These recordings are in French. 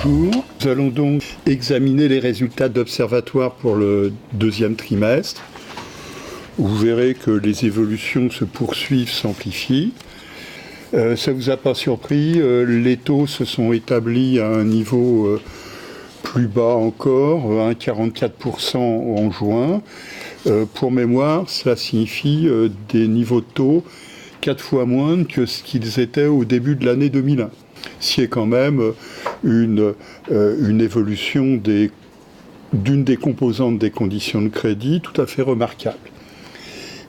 Bonjour. Nous allons donc examiner les résultats d'Observatoire pour le deuxième trimestre. Vous verrez que les évolutions se poursuivent, s'amplifient. Ça ne vous a pas surpris, les taux se sont établis à un niveau plus bas encore, 1,44% en juin. Pour mémoire, cela signifie des niveaux de taux 4 fois moins que ce qu'ils étaient au début de l'année 2001. Ce qui est quand même une évolution d'une des composantes des conditions de crédit tout à fait remarquable.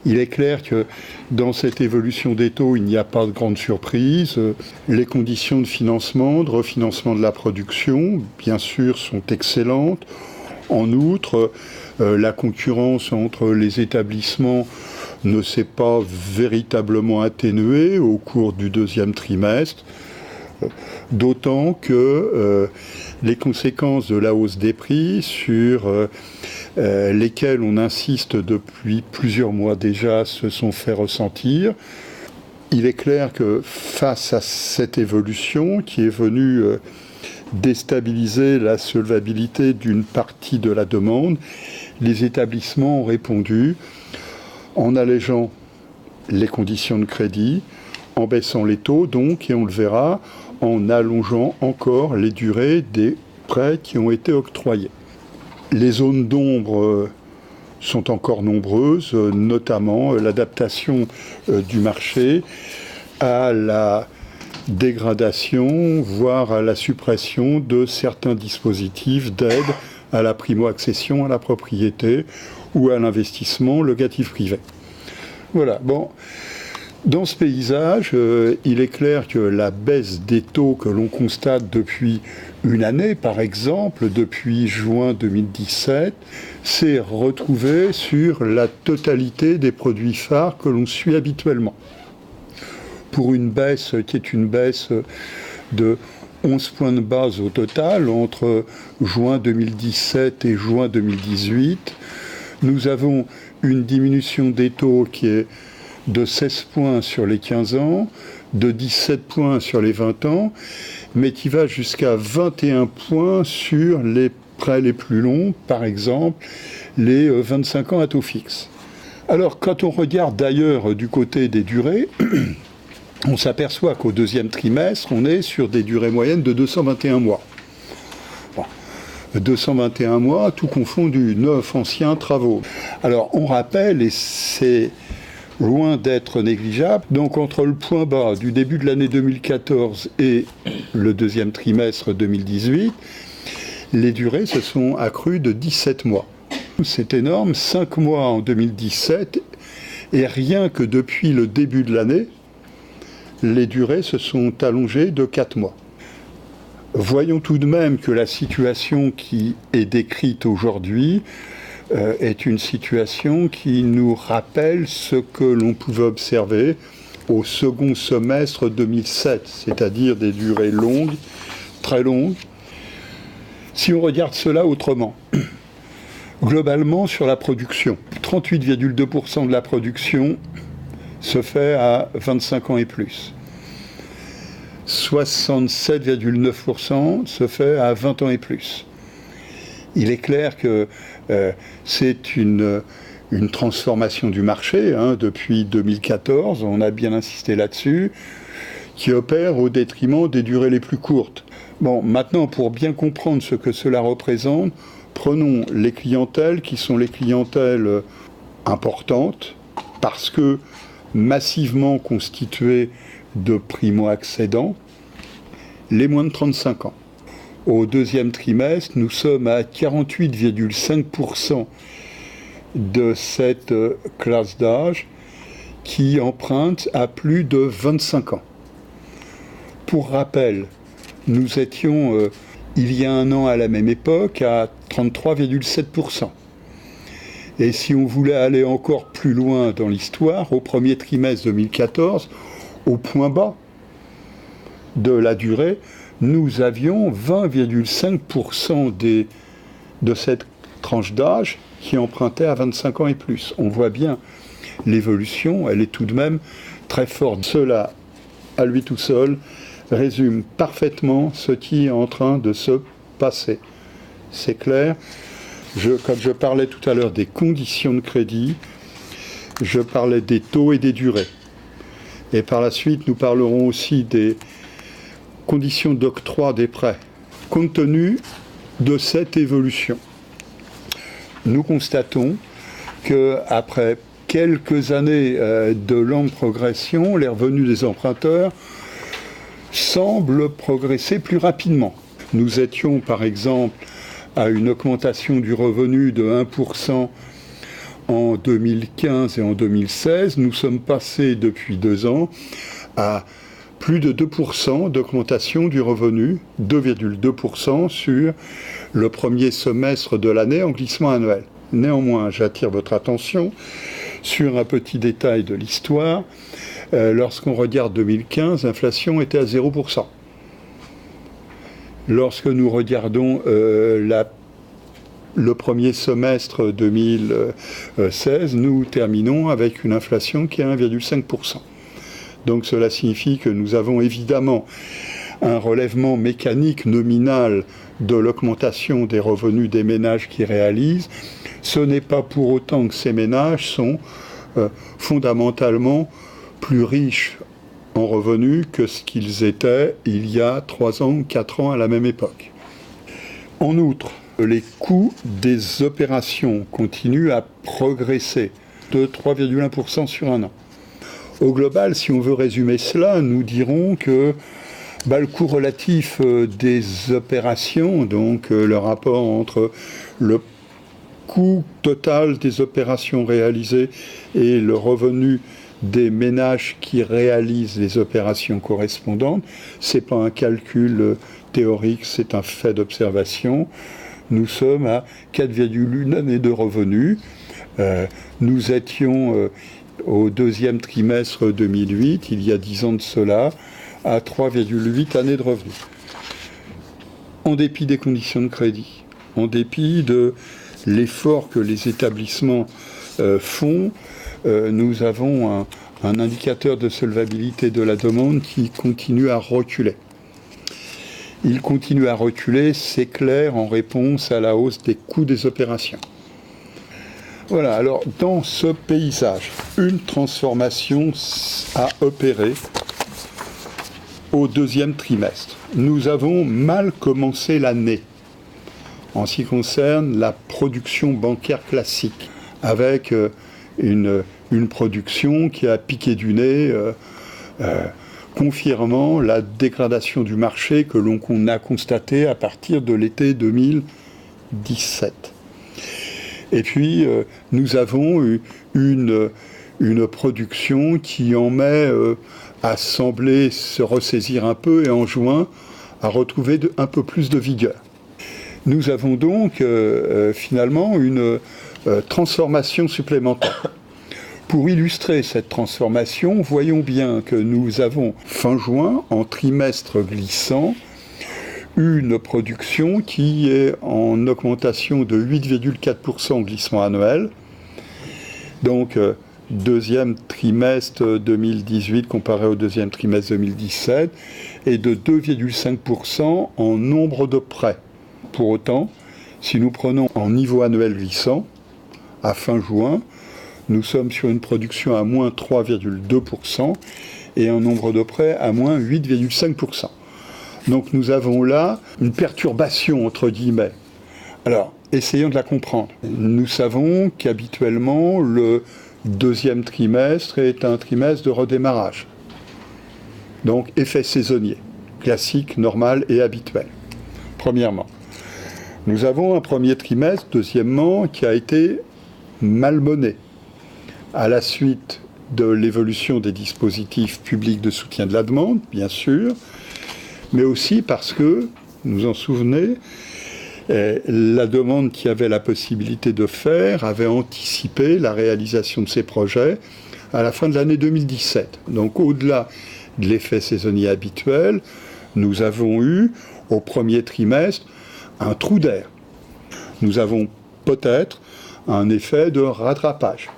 Il est clair que dans cette évolution des taux, il n'y a pas de grande surprise. Les conditions de financement, de refinancement de la production, bien sûr, sont excellentes. En outre, la concurrence entre les établissements ne s'est pas véritablement atténuée au cours du deuxième trimestre, d'autant que les conséquences de la hausse des prix sur lesquelles on insiste depuis plusieurs mois déjà se sont fait ressentir. Il est clair que face à cette évolution qui est venue déstabiliser la solvabilité d'une partie de la demande, les établissements ont répondu en allégeant les conditions de crédit, en baissant les taux donc, et on le verra, en allongeant encore les durées des prêts qui ont été octroyés. Les zones d'ombre sont encore nombreuses, notamment l'adaptation du marché à la dégradation, voire à la suppression de certains dispositifs d'aide à la primo-accession à la propriété ou à l'investissement locatif privé. Voilà, bon. Dans ce paysage, il est clair que la baisse des taux que l'on constate depuis une année, par exemple, depuis juin 2017, s'est retrouvée sur la totalité des produits phares que l'on suit habituellement. Pour une baisse qui est une baisse de 11 points de base au total, entre juin 2017 et juin 2018, nous avons une diminution des taux qui est de 16 points sur les 15 ans, de 17 points sur les 20 ans, mais qui va jusqu'à 21 points sur les prêts les plus longs, par exemple les 25 ans à taux fixe. Alors, quand on regarde d'ailleurs du côté des durées, on s'aperçoit qu'au deuxième trimestre, on est sur des durées moyennes de 221 mois. Bon. 221 mois, tout confondu, neuf, anciens, travaux. Alors, on rappelle, et c'est loin d'être négligeable. Donc entre le point bas du début de l'année 2014 et le deuxième trimestre 2018, les durées se sont accrues de 17 mois. C'est énorme, 5 mois en 2017, et rien que depuis le début de l'année, les durées se sont allongées de 4 mois. Voyons tout de même que la situation qui est décrite aujourd'hui est une situation qui nous rappelle ce que l'on pouvait observer au second semestre 2007, c'est-à-dire des durées longues, très longues. Si on regarde cela autrement, globalement sur la production, 38,2% de la production se fait à 25 ans et plus. 67,9% se fait à 20 ans et plus. Il est clair que c'est une transformation du marché depuis 2014, on a bien insisté là-dessus, qui opère au détriment des durées les plus courtes. Bon, maintenant, pour bien comprendre ce que cela représente, prenons les clientèles qui sont les clientèles importantes, parce que massivement constituées de primo-accédants, les moins de 35 ans. Au deuxième trimestre, nous sommes à 48,5% de cette classe d'âge qui emprunte à plus de 25 ans. Pour rappel, nous étions, il y a un an à la même époque, à 33,7%. Et si on voulait aller encore plus loin dans l'histoire, au premier trimestre 2014, au point bas de la durée, nous avions 20,5% de cette tranche d'âge qui empruntait à 25 ans et plus. On voit bien l'évolution, elle est tout de même très forte. Cela, à lui tout seul, résume parfaitement ce qui est en train de se passer. C'est clair. Comme je parlais tout à l'heure des conditions de crédit, je parlais des taux et des durées. Et par la suite, nous parlerons aussi des conditions d'octroi des prêts. Compte tenu de cette évolution, nous constatons qu'après quelques années de longue progression, les revenus des emprunteurs semblent progresser plus rapidement. Nous étions par exemple à une augmentation du revenu de 1% en 2015 et en 2016. Nous sommes passés depuis 2 ans à plus de 2% d'augmentation du revenu, 2,2% sur le premier semestre de l'année en glissement annuel. Néanmoins, j'attire votre attention sur un petit détail de l'histoire. Lorsqu'on regarde 2015, l'inflation était à 0%. Lorsque nous regardons le premier semestre 2016, nous terminons avec une inflation qui est à 1,5%. Donc cela signifie que nous avons évidemment un relèvement mécanique nominal de l'augmentation des revenus des ménages qui réalisent. Ce n'est pas pour autant que ces ménages sont fondamentalement plus riches en revenus que ce qu'ils étaient il y a 3 ans ou 4 ans à la même époque. En outre, les coûts des opérations continuent à progresser de 3,1% sur un an. Au global, si on veut résumer cela, nous dirons que le coût relatif des opérations, donc le rapport entre le coût total des opérations réalisées et le revenu des ménages qui réalisent les opérations correspondantes, ce n'est pas un calcul théorique, c'est un fait d'observation. Nous sommes à 4,1 années de revenus. Nous étions au deuxième trimestre 2008, il y a 10 ans de cela, à 3,8 années de revenus. En dépit des conditions de crédit, en dépit de l'effort que les établissements font, nous avons un indicateur de solvabilité de la demande qui continue à reculer. Il continue à reculer, c'est clair, en réponse à la hausse des coûts des opérations. Voilà, alors dans ce paysage, une transformation a opéré au deuxième trimestre. Nous avons mal commencé l'année en ce qui concerne la production bancaire classique, avec une production qui a piqué du nez, confirmant la dégradation du marché que l'on a constatée à partir de l'été 2017. Et puis, nous avons eu une production qui en mai a semblé se ressaisir un peu et en juin a retrouvé un peu plus de vigueur. Nous avons donc finalement une transformation supplémentaire. Pour illustrer cette transformation, voyons bien que nous avons, fin juin, en trimestre glissant, une production qui est en augmentation de 8,4% en glissement annuel. Donc, deuxième trimestre 2018 comparé au deuxième trimestre 2017, et de 2,5% en nombre de prêts. Pour autant, si nous prenons en niveau annuel glissant, à fin juin, nous sommes sur une production à moins 3,2% et un nombre de prêts à moins 8,5%. Donc nous avons là une perturbation, entre guillemets. Alors, essayons de la comprendre. Nous savons qu'habituellement, le deuxième trimestre est un trimestre de redémarrage. Donc, effet saisonnier, classique, normal et habituel. Premièrement. Nous avons un premier trimestre, deuxièmement, qui a été malmené à la suite de l'évolution des dispositifs publics de soutien de la demande, bien sûr, mais aussi parce que, vous en souvenez, la demande qui avait la possibilité de faire avait anticipé la réalisation de ces projets à la fin de l'année 2017. Donc au-delà de l'effet saisonnier habituel, nous avons eu au premier trimestre un trou d'air. Nous avons peut-être un effet de rattrapage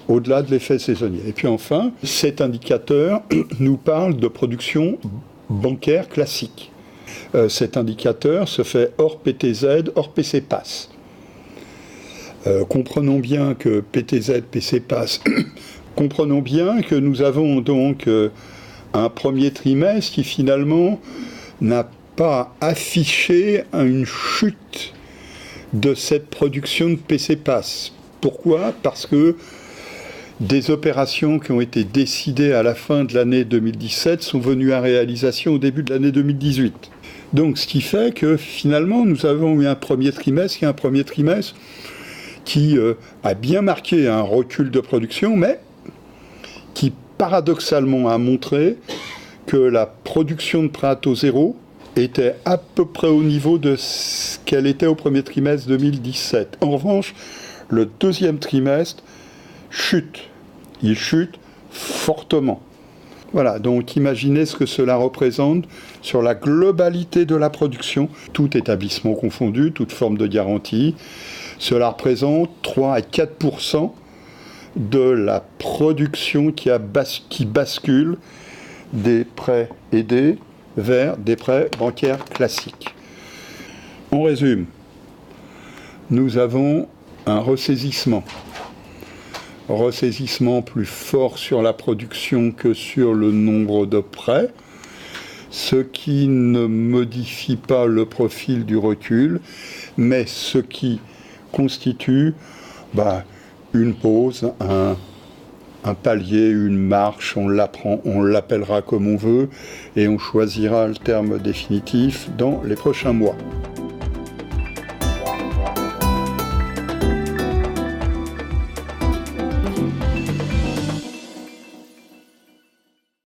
au-delà de l'effet saisonnier. Et puis enfin, cet indicateur nous parle de production bancaire classique. Cet indicateur se fait hors PTZ, hors PCPass. Comprenons bien que PTZ, PCPass, comprenons bien que nous avons donc un premier trimestre qui finalement n'a pas affiché une chute de cette production de PCPass. Pourquoi ? Parce que des opérations qui ont été décidées à la fin de l'année 2017 sont venues à réalisation au début de l'année 2018. Donc ce qui fait que finalement nous avons eu un premier trimestre qui a bien marqué un recul de production, mais qui paradoxalement a montré que la production de prêt à taux zéro était à peu près au niveau de ce qu'elle était au premier trimestre 2017. En revanche, le deuxième trimestre chute. Il chute fortement. Voilà, donc imaginez ce que cela représente sur la globalité de la production, tout établissement confondu, toute forme de garantie. Cela représente 3 à 4% de la production qui bascule des prêts aidés vers des prêts bancaires classiques. On résume. Nous avons un ressaisissement plus fort sur la production que sur le nombre de prêts, ce qui ne modifie pas le profil du recul, mais ce qui constitue une pause, un palier, une marche, on l'appellera comme on veut, et on choisira le terme définitif dans les prochains mois.